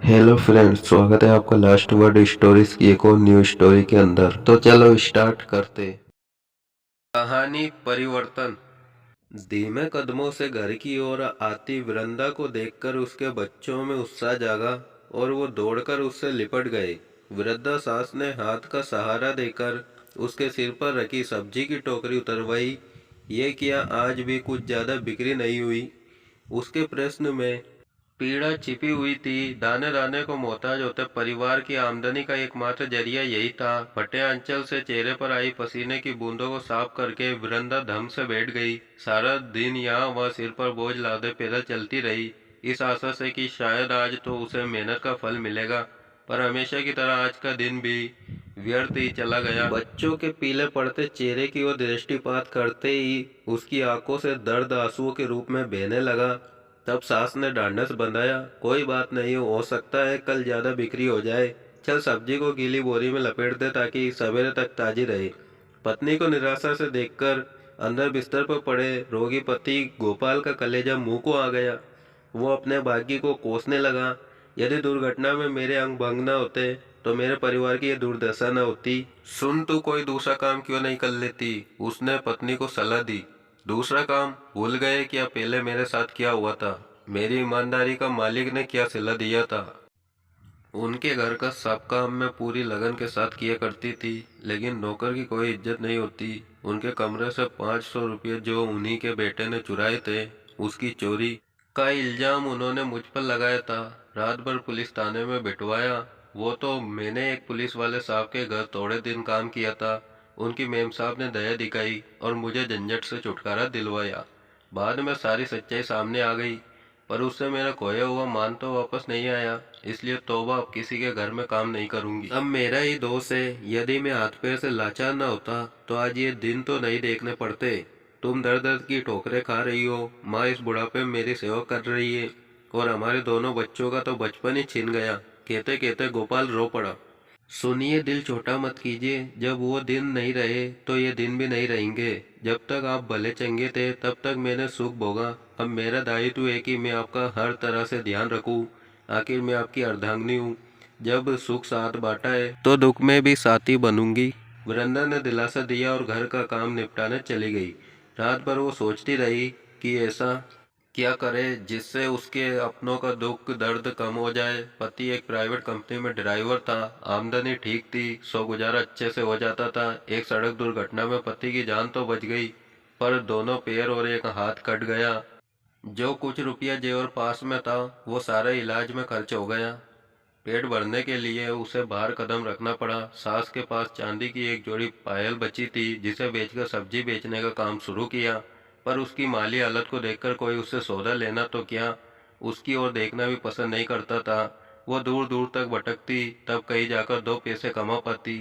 Hello friends, स्वागत है आपका लास्ट वर्ड स्टोरीज की एक और न्यू स्टोरी के अंदर। तो चलो स्टार्ट करते। कहानी परिवर्तन। धीमे कदमों से घर की ओर आती वृंदा को देखकर उसके बच्चों में उत्साह जागा और वो दौड़कर उससे लिपट गए। वृद्धा सास ने हाथ का सहारा देकर उसके सिर पर रखी सब्जी की टोकरी उतरवाई। ये किया आज भी कुछ ज्यादा बिक्री नहीं हुई। उसके प्रश्न में पीड़ा छिपी हुई थी। दाने दाने को मोहताज होते परिवार की आमदनी का एकमात्र जरिया यही था। फटे अंचल से चेहरे पर आई पसीने की बूंदों को साफ करके वृंदा धम से बैठ गई। सारा दिन यहाँ वह सिर पर बोझ लादे पैदल चलती रही, इस आशा से कि शायद आज तो उसे मेहनत का फल मिलेगा। पर हमेशा की तरह आज का दिन भी व्यर्थ ही चला गया। बच्चों के पीले पड़ते चेहरे की ओर दृष्टिपात करते ही उसकी आंखों से दर्द आंसुओं के रूप में बहने लगा। तब सास ने ढांढस बंधाया, कोई बात नहीं, हो सकता है कल ज्यादा बिक्री हो जाए। चल सब्जी को गीली बोरी में लपेट दे ताकि सवेरे तक ताजी रहे। पत्नी को निराशा से देखकर अंदर बिस्तर पर पड़े रोगी पति गोपाल का कलेजा मुंह को आ गया। वो अपने भाग्य को कोसने लगा। यदि दुर्घटना में मेरे अंग भंग न होते तो मेरे परिवार की यह दुर्दशा न होती। सुन, तू कोई दूसरा काम क्यों नहीं कर लेती? उसने पत्नी को सलाह दी। दूसरा काम भूल गए क्या पहले मेरे साथ क्या हुआ था? मेरी ईमानदारी का मालिक ने क्या सिला दिया था। उनके घर का सब काम मैं पूरी लगन के साथ किया करती थी, लेकिन नौकर की कोई इज्जत नहीं होती। उनके कमरे से 500 रुपये जो उन्हीं के बेटे ने चुराए थे, उसकी चोरी का इल्जाम उन्होंने मुझ पर लगाया था। रात भर पुलिस थाने में बिठवाया। वो तो मैंने एक पुलिस वाले साहब के घर थोड़े दिन काम किया था। उनकी मेम साहब ने दया दिखाई और मुझे झंझट से छुटकारा दिलवाया। बाद में सारी सच्चाई सामने आ गई, पर उससे मेरा खोया हुआ मान तो वापस नहीं आया। इसलिए तौबा, अब किसी के घर में काम नहीं करूंगी। अब मेरा ही दोष है। यदि मैं हाथ पैर से लाचार न होता तो आज ये दिन तो नहीं देखने पड़ते। तुम दर दर की ठोकरें खा रही हो, माँ इस बुढ़ापे में मेरी सेवा कर रही है, और हमारे दोनों बच्चों का तो बचपन ही छिन गया। कहते कहते गोपाल रो पड़ा। सुनिए, दिल छोटा मत कीजिए। जब वो दिन नहीं रहे तो ये दिन भी नहीं रहेंगे। जब तक आप भले चंगे थे तब तक मैंने सुख भोगा। अब मेरा दायित्व है कि मैं आपका हर तरह से ध्यान रखूं। आखिर मैं आपकी अर्धांगिनी हूँ। जब सुख साथ बांटा है तो दुख में भी साथी बनूंगी। वृंदा ने दिलासा दिया और घर का काम निपटाने चली गई। रात भर वो सोचती रही कि ऐसा क्या करे जिससे उसके अपनों का दुख दर्द कम हो जाए। पति एक प्राइवेट कंपनी में ड्राइवर था। आमदनी ठीक थी, सो गुजारा अच्छे से हो जाता था। एक सड़क दुर्घटना में पति की जान तो बच गई, पर दोनों पैर और एक हाथ कट गया। जो कुछ रुपया जेवर पास में था वो सारा इलाज में खर्च हो गया। पेट भरने के लिए उसे बाहर कदम रखना पड़ा। सास के पास चांदी की एक जोड़ी पायल बची थी, जिसे बेचकर सब्जी बेचने का काम शुरू किया। पर उसकी माली हालत को देखकर कोई उससे सौदा लेना तो क्या, उसकी ओर देखना भी पसंद नहीं करता था। वो दूर दूर तक भटकती, तब कहीं जाकर दो पैसे कमा पाती,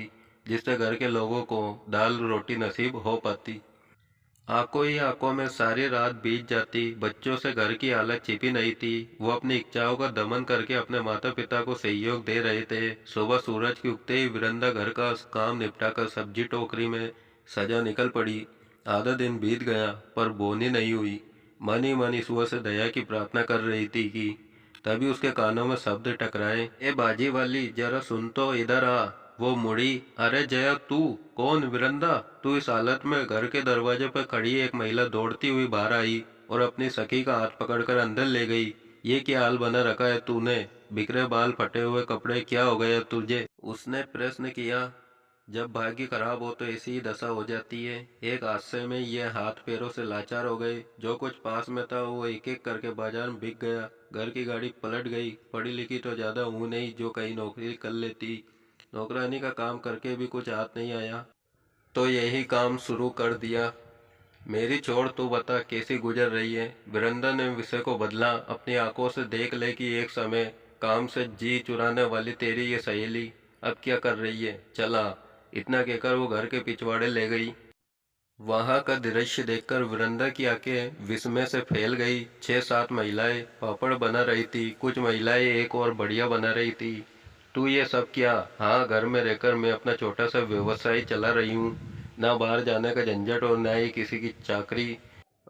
जिससे घर के लोगों को दाल रोटी नसीब हो पाती। आंखों ही आंखों में सारी रात बीत जाती। बच्चों से घर की हालत छिपी नहीं थी। वो अपनी इच्छाओं का दमन करके अपने माता पिता को सहयोग दे रहे थे। सुबह सूरज के उगते ही वृंदा घर का काम निपटाकर सब्जी टोकरी में सजा निकल पड़ी। आधा दिन बीत गया पर बोनी नहीं हुई। मन ही मन ईश्वर से दया की प्रार्थना कर रही थी कि तभी उसके कानों में शब्द टकराए, ए बाजी वाली, जरा सुन तो, इधर आ। वो मुड़ी। अरे जया, तू कौन? वृंदा, तू इस हालत में? घर के दरवाजे पर खड़ी एक महिला दौड़ती हुई बाहर आई और अपनी सखी का हाथ पकड़कर अंदर ले गई। ये क्या हाल बना रखा है तूने? बिखरे बाल, फटे हुए कपड़े, क्या हो गया तुझे? उसने प्रश्न किया। जब भाग्य खराब हो तो ऐसी ही दशा हो जाती है। एक हादसे में ये हाथ पैरों से लाचार हो गए। जो कुछ पास में था वो एक एक करके बाजार में बिक गया। घर की गाड़ी पलट गई। पढ़ी लिखी तो ज्यादा हूँ नहीं जो कहीं नौकरी कर लेती। नौकरानी का काम करके भी कुछ हाथ नहीं आया, तो यही काम शुरू कर दिया। मेरी छोड़, तू बता कैसी गुजर रही है? वीरेंद्र ने विषय को बदला। अपनी आंखों से देख ले कि एक समय काम से जी चुराने वाली तेरी ये सहेली अब क्या कर रही है। चला, इतना कहकर वो घर के पिछवाड़े ले गई। वहां का दृश्य देखकर वीरेंद्र की आंखें विस्मय से फैल गई। 6-7 महिलाएं पापड़ बना रही थी। कुछ महिलाएं एक और बढ़िया बना रही थी। तू ये सब क्या? हाँ, घर में रहकर मैं अपना छोटा सा व्यवसाय चला रही हूँ। ना बाहर जाने का झंझट और ना ही किसी की चाकरी।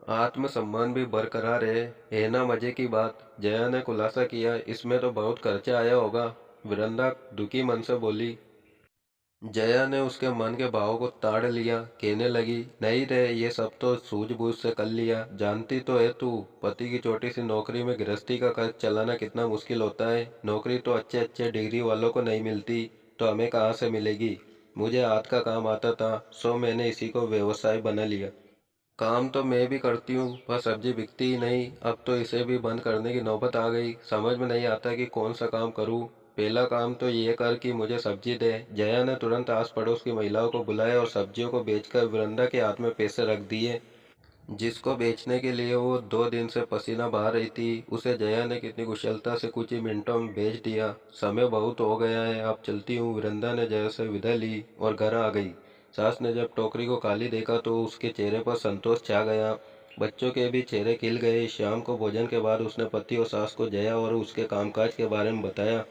आत्मसम्मान भी बरकरार है ना मजे की बात। जया ने खुलासा किया, इसमें तो बहुत खर्चा आया होगा। वृंदा दुखी मन से बोली। जया ने उसके मन के भाव को ताड़ लिया, कहने लगी, नहीं रे, ये सब तो सूझबूझ से कर लिया। जानती तो है तू, पति की छोटी सी नौकरी में गृहस्थी का खर्च चलाना कितना मुश्किल होता है। नौकरी तो अच्छे अच्छे डिग्री वालों को नहीं मिलती, तो हमें कहाँ से मिलेगी। मुझे हाथ का काम आता था, सो मैंने इसी को व्यवसाय बना लिया। काम तो मैं भी करती हूँ, पर सब्जी बिकती ही नहीं। अब तो इसे भी बंद करने की नौबत आ गई। समझ में नहीं आता कि कौन सा काम करूँ। पहला काम तो ये कर कि मुझे सब्जी दे। जया ने तुरंत आस पड़ोस की महिलाओं को बुलाया और सब्जियों को बेचकर वृंदा के हाथ में पैसे रख दिए, जिसको बेचने के लिए वो 2 दिन से पसीना बहा रही थी। उसे जया ने कितनी कुशलता से कुछ ही मिनटों में बेच दिया। समय बहुत हो गया है, अब चलती हूँ। वृंदा ने जया से विदा ली और घर आ गई। सास ने जब टोकरी को खाली देखा तो उसके चेहरे पर संतोष छा गया। बच्चों के भी चेहरे खिल गए। शाम को भोजन के बाद उसने पति और सास को जया और उसके कामकाज के बारे में बताया।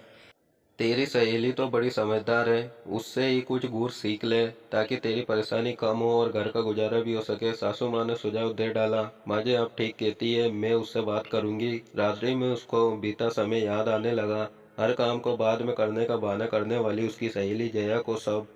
तेरी सहेली तो बड़ी समझदार है, उससे ही कुछ गुर सीख ले, ताकि तेरी परेशानी कम हो और घर का गुजारा भी हो सके। सासू माँ ने सुझाव दे डाला। माँ जी आप ठीक कहती है, मैं उससे बात करूंगी। रात्रि में उसको बीता समय याद आने लगा। हर काम को बाद में करने का बहाना करने वाली उसकी सहेली जया को सब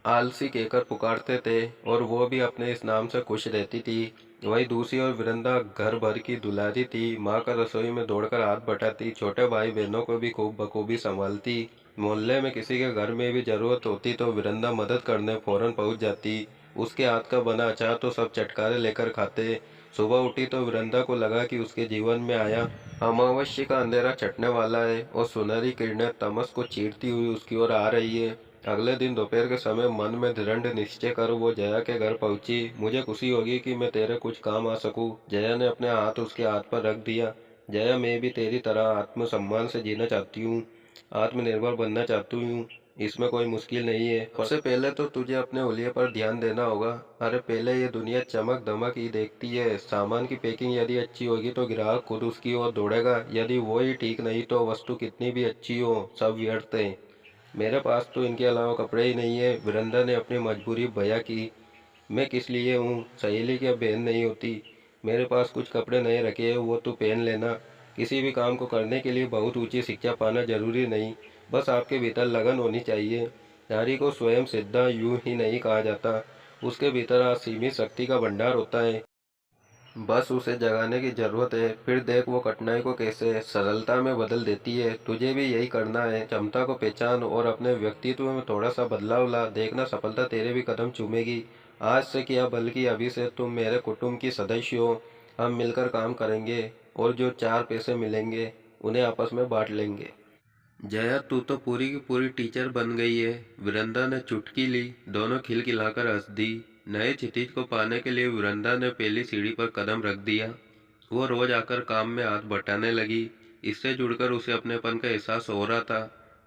आलसी कहकर पुकारते थे, और वो भी अपने इस नाम से खुश रहती थी। वही दूसरी ओर वृंदा घर भर की दुलारी थी। माँ का रसोई में दौड़कर हाथ बटाती, छोटे भाई बहनों को भी खूब बखूबी संभालती। मोहल्ले में किसी के घर में भी जरूरत होती तो वृंदा मदद करने फौरन पहुंच जाती। उसके हाथ का बना अचार तो सब चटकारे लेकर खाते। सुबह उठी तो वृंदा को लगा कि उसके जीवन में आया अमावस्या का अंधेरा छटने वाला है, और सुनहरी किरणें तमस को चीरती हुई उसकी ओर आ रही है। अगले दिन दोपहर के समय मन में दृढ़ निश्चय कर वो जया के घर पहुंची। मुझे खुशी होगी कि मैं तेरे कुछ काम आ सकूं। जया ने अपने हाथ उसके हाथ पर रख दिया। जया, मैं भी तेरी तरह आत्मसम्मान से जीना चाहती हूँ, आत्मनिर्भर बनना चाहती हूँ। इसमें कोई मुश्किल नहीं है। सबसे पहले तो तुझे अपने हुलिये पर ध्यान देना होगा। अरे पहले ये दुनिया चमक दमक ही देखती है। सामान की पैकिंग यदि अच्छी होगी तो ग्राहक खुद उसकी ओर दौड़ेगा। यदि वो ही ठीक नहीं तो वस्तु कितनी भी अच्छी हो, सब व्यर्थ है। मेरे पास तो इनके अलावा कपड़े ही नहीं है। वृंदा ने अपनी मजबूरी बयां की। मैं किस लिए हूँ, सहेली की अब बहन नहीं होती। मेरे पास कुछ कपड़े नए रखे हैं, वो तू पहन लेना। किसी भी काम को करने के लिए बहुत ऊंची शिक्षा पाना जरूरी नहीं, बस आपके भीतर लगन होनी चाहिए। नारी को स्वयं सिद्धा यूं ही नहीं कहा जाता, उसके भीतर असीमित शक्ति का भंडार होता है। बस उसे जगाने की जरूरत है। फिर देख वो कठिनाई को कैसे सरलता में बदल देती है। तुझे भी यही करना है। क्षमता को पहचान और अपने व्यक्तित्व में थोड़ा सा बदलाव ला, देखना सफलता तेरे भी कदम चूमेगी। आज से क्या, बल्कि अभी से तुम मेरे कुटुंब की सदस्य हो। हम मिलकर काम करेंगे और जो 4 पैसे मिलेंगे उन्हें आपस में बांट लेंगे। जया, तू तो पूरी की पूरी टीचर बन गई है। वृंदा ने चुटकी ली। दोनों खिलखिलाकर हंस दी। नए क्षितिज को पाने के लिए वृंदा ने पहली सीढ़ी पर कदम रख दिया। वो रोज आकर काम में हाथ बटाने लगी। इससे जुड़कर उसे अपनेपन का एहसास हो रहा था।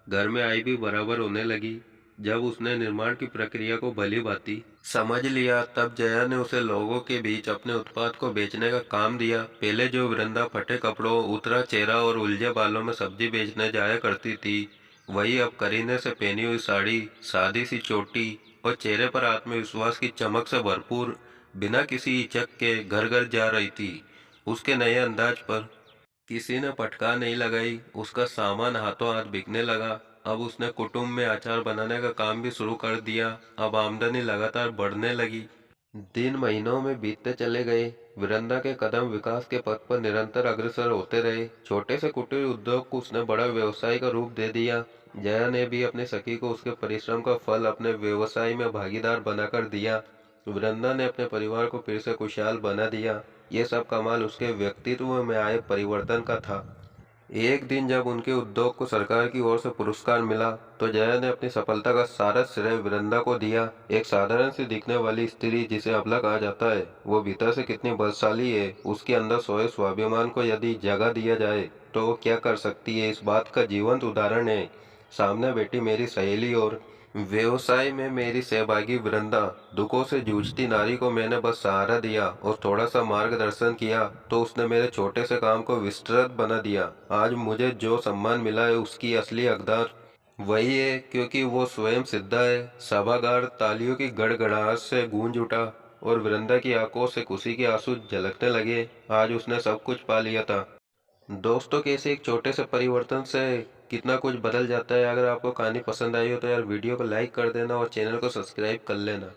घर में आई भी बराबर होने लगी। जब उसने निर्माण की प्रक्रिया को भली भांति समझ लिया, तब जया ने उसे लोगों के बीच अपने उत्पाद को बेचने का काम दिया। पहले जो वृंदा फटे कपड़ों, उतरा चेहरा और उलझे बालों में सब्जी बेचने जाया करती थी, वही अब करीने से पहनी हुई साड़ी, सादी सी चोटी और चेहरे पर आत्मविश्वास की चमक से भरपूर बिना किसी हिचक के घर घर जा रही थी। उसके नए अंदाज पर किसी ने पटका नहीं लगाई। उसका सामान हाथों हाथ बिकने लगा। अब उसने कुटुंब में अचार बनाने का काम भी शुरू कर दिया। अब आमदनी लगातार बढ़ने लगी। दिन महीनों में बीतते चले गए। वृंदा के कदम विकास के पथ पर निरंतर अग्रसर होते रहे। छोटे से कुटीर उद्योग को उसने बड़ा व्यवसाय का रूप दे दिया। जया ने भी अपने सखी को उसके परिश्रम का फल अपने व्यवसाय में भागीदार बनाकर दिया। वृंदा ने अपने परिवार को फिर से खुशहाल बना दिया। ये सब कमाल उसके व्यक्तित्व में आए परिवर्तन का था। एक दिन जब उनके उद्योग को सरकार की ओर से पुरस्कार मिला, तो जया ने अपनी सफलता का सारा श्रेय वृंदा को दिया। एक साधारण सी दिखने वाली स्त्री जिसे अबला कहा जाता है, वो भीतर से कितनी बलशाली है। उसके अंदर सोए स्वाभिमान को यदि जगह दिया जाए तो वो क्या कर सकती है, इस बात का जीवंत उदाहरण है सामने बैठी मेरी सहेली और व्यवसाय में मेरी सहभागी वृंदा। दुखों से जूझती नारी को मैंने बस सहारा दिया और थोड़ा सा मार्गदर्शन किया, तो उसने मेरे छोटे से काम को विस्तृत बना दिया। आज मुझे जो सम्मान मिला है उसकी असली हकदार वही है, क्योंकि वो स्वयं सिद्धा है। सभागार तालियों की गड़गड़ाहट से गूंज उठा और वृंदा की आंखों से खुशी के आंसू झलकने लगे। आज उसने सब कुछ पा लिया था। दोस्तों, कैसे एक छोटे से परिवर्तन से कितना कुछ बदल जाता है। अगर आपको कहानी पसंद आई हो तो यार वीडियो को लाइक कर देना और चैनल को सब्सक्राइब कर लेना।